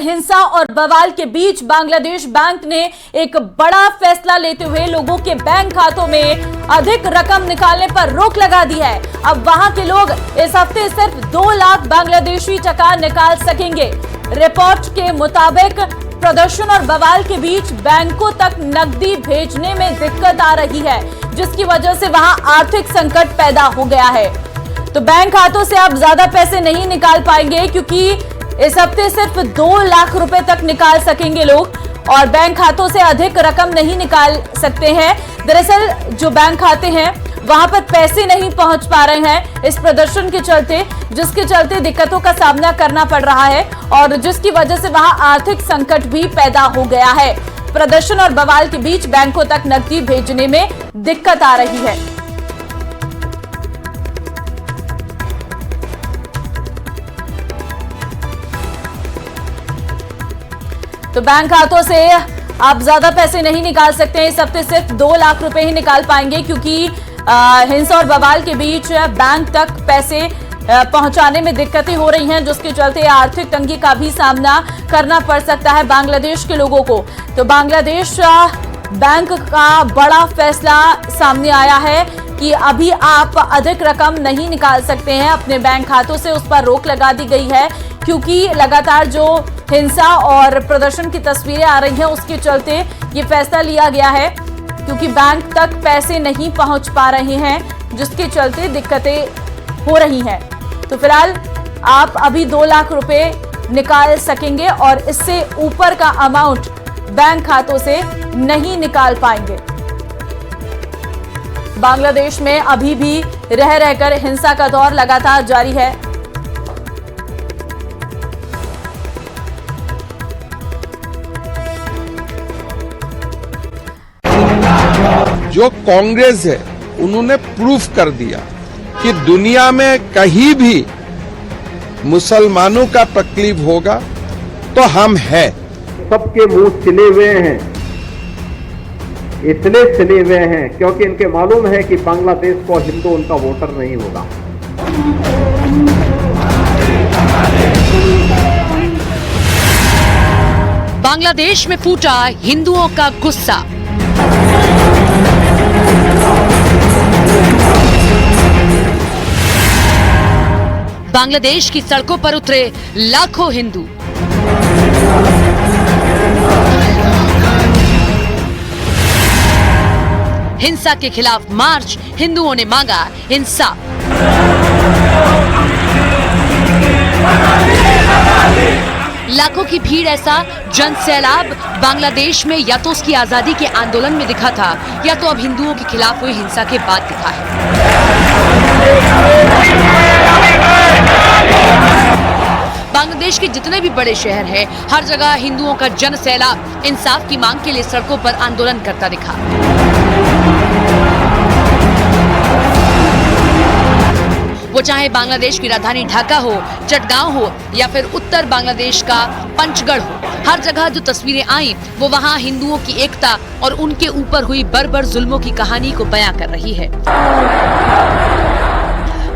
हिंसा और बवाल के बीच बांग्लादेश बैंक ने एक बड़ा फैसला लेते हुए लोगों के बैंक खातों में अधिक रकम निकालने पर रोक लगा दी है। अब वहां के लोग इस हफ्ते सिर्फ 2 लाख बांग्लादेशी टका निकाल सकेंगे। रिपोर्ट के मुताबिक प्रदर्शन और बवाल के बीच बैंकों तक नकदी भेजने में दिक्कत आ रही है, जिसकी वजह से वहां आर्थिक संकट पैदा हो गया है। तो बैंक खातों से आप ज्यादा पैसे नहीं निकाल पाएंगे, क्योंकि इस हफ्ते सिर्फ 2 लाख रुपए तक निकाल सकेंगे लोग और बैंक खातों से अधिक रकम नहीं निकाल सकते हैं। दरअसल जो बैंक खाते हैं वहां पर पैसे नहीं पहुंच पा रहे हैं इस प्रदर्शन के चलते, जिसके चलते दिक्कतों का सामना करना पड़ रहा है और जिसकी वजह से वहां आर्थिक संकट भी पैदा हो गया है। प्रदर्शन और बवाल के बीच बैंकों तक नकदी भेजने में दिक्कत आ रही है। तो बैंक खातों से आप ज्यादा पैसे नहीं निकाल सकते हैं। इस हफ्ते सिर्फ 2 लाख रुपए ही निकाल पाएंगे, क्योंकि हिंसा और बवाल के बीच बैंक तक पैसे पहुंचाने में दिक्कतें हो रही हैं, जिसके चलते आर्थिक तंगी का भी सामना करना पड़ सकता है बांग्लादेश के लोगों को। तो बांग्लादेश बैंक का बड़ा फैसला सामने आया है कि अभी आप अधिक रकम नहीं निकाल सकते हैं अपने बैंक खातों से, उस पर रोक लगा दी गई है, क्योंकि लगातार जो हिंसा और प्रदर्शन की तस्वीरें आ रही हैं उसके चलते ये फैसला लिया गया है, क्योंकि बैंक तक पैसे नहीं पहुंच पा रहे हैं, जिसके चलते दिक्कतें हो रही हैं। तो फिलहाल आप अभी 2 लाख रुपए निकाल सकेंगे और इससे ऊपर का अमाउंट बैंक खातों से नहीं निकाल पाएंगे। बांग्लादेश में अभी भी रह रहकर हिंसा का दौर लगातार जारी है। जो कांग्रेस है उन्होंने प्रूफ कर दिया कि दुनिया में कहीं भी मुसलमानों का तकलीफ होगा तो हम हैं। सबके मुंह सिले हुए हैं, इसलिए सिले हुए हैं क्योंकि इनके मालूम है कि बांग्लादेश को हिंदू उनका वोटर नहीं होगा। बांग्लादेश में फूटा हिंदुओं का गुस्सा। बांग्लादेश की सड़कों पर उतरे लाखों हिंदू। हिंसा के खिलाफ मार्च, हिंदुओं ने मांगा इंसाफ। लाखों की भीड़, ऐसा जन सैलाब बांग्लादेश में या तो उसकी आजादी के आंदोलन में दिखा था या तो अब हिंदुओं के खिलाफ हुई हिंसा के बाद दिखा है। बांग्लादेश के जितने भी बड़े शहर हैं, हर जगह हिंदुओं का जन सैलाब इंसाफ की मांग के लिए सड़कों पर आंदोलन करता दिखा। वो चाहे बांग्लादेश की राजधानी ढाका हो, चटगांव हो या फिर उत्तर बांग्लादेश का पंचगढ़ हो, हर जगह जो तस्वीरें आई वो वहां हिंदुओं की एकता और उनके ऊपर हुई बर्बर जुल्मों की कहानी को बयां कर रही है।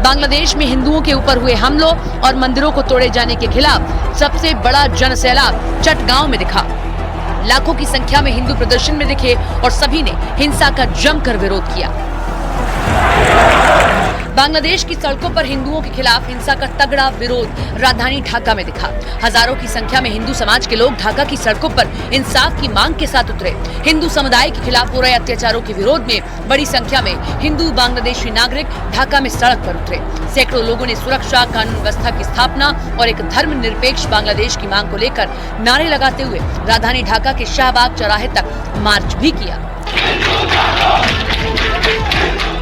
बांग्लादेश में हिंदुओं के ऊपर हुए हमलों और मंदिरों को तोड़े जाने के खिलाफ सबसे बड़ा जन सैलाब चटगांव में दिखा। लाखों की संख्या में हिंदू प्रदर्शन में दिखे और सभी ने हिंसा का जमकर विरोध किया। बांग्लादेश की सड़कों पर हिंदुओं के खिलाफ हिंसा का तगड़ा विरोध राजधानी ढाका में दिखा। हजारों की संख्या में हिंदू समाज के लोग ढाका की सड़कों पर इंसाफ की मांग के साथ उतरे। हिंदू समुदाय के खिलाफ हो रहे अत्याचारों के विरोध में बड़ी संख्या में हिंदू बांग्लादेशी नागरिक ढाका में सड़क पर उतरे। सैकड़ों लोगों ने सुरक्षा, कानून व्यवस्था की स्थापना और एक धर्मनिरपेक्ष बांग्लादेश की मांग को लेकर नारे लगाते हुए राजधानी ढाका के शाहबाग चौराहे तक मार्च भी किया।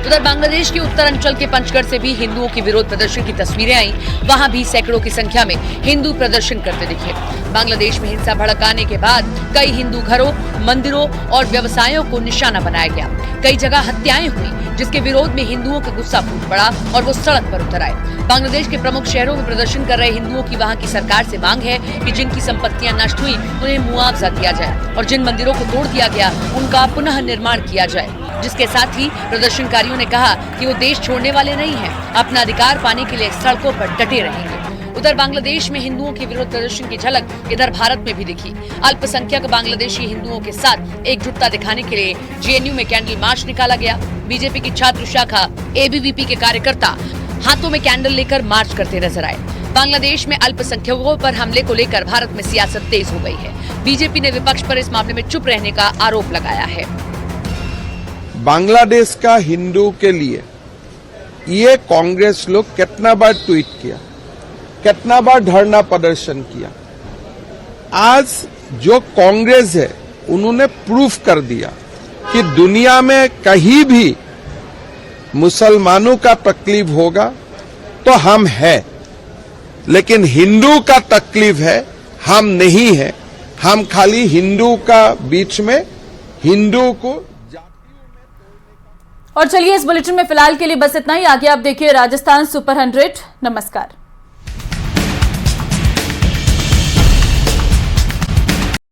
उधर बांग्लादेश के उत्तरांचल के पंचगढ़ से भी हिंदुओं की विरोध प्रदर्शन की तस्वीरें आई। वहां भी सैकड़ों की संख्या में हिंदू प्रदर्शन करते दिखे। बांग्लादेश में हिंसा भड़काने के बाद कई हिंदू घरों, मंदिरों और व्यवसायों को निशाना बनाया गया। कई जगह हत्याएं हुई, जिसके विरोध में हिंदुओं का गुस्सा फूट पड़ा और वो सड़क पर उतर आए। बांग्लादेश के प्रमुख शहरों में प्रदर्शन कर रहे हिंदुओं की वहां की सरकार से मांग है कि जिनकी संपत्तियां नष्ट हुई उन्हें मुआवजा दिया जाए और जिन मंदिरों को तोड़ दिया गया उनका पुनः निर्माण किया जाए। जिसके साथ ही प्रदर्शनकारियों ने कहा कि वो देश छोड़ने वाले नहीं हैं, अपना अधिकार पाने के लिए सड़कों पर डटे रहेंगे। उधर बांग्लादेश में हिंदुओं के विरोध प्रदर्शन की झलक इधर भारत में भी दिखी। अल्पसंख्यक बांग्लादेशी हिंदुओं के साथ एकजुटता दिखाने के लिए जेएनयू में कैंडल मार्च निकाला गया। बीजेपी की छात्र शाखा एबीवीपी के कार्यकर्ता हाथों में कैंडल लेकर मार्च करते नजर आए। बांग्लादेश में अल्पसंख्यकों पर हमले को लेकर भारत में सियासत तेज हो गई है। बीजेपी ने विपक्ष पर इस मामले में चुप रहने का आरोप लगाया है। बांग्लादेश का हिंदू के लिए ये कांग्रेस लोग कितना बार ट्वीट किया, कितना बार धरना प्रदर्शन किया। आज जो कांग्रेस है उन्होंने प्रूफ कर दिया कि दुनिया में कहीं भी मुसलमानों का तकलीफ होगा तो हम हैं, लेकिन हिंदू का तकलीफ है हम नहीं है। हम खाली हिंदू का बीच में हिंदू को। और चलिए इस बुलेटिन में फिलहाल के लिए बस इतना ही। आगे आप देखिए राजस्थान सुपर 100। नमस्कार।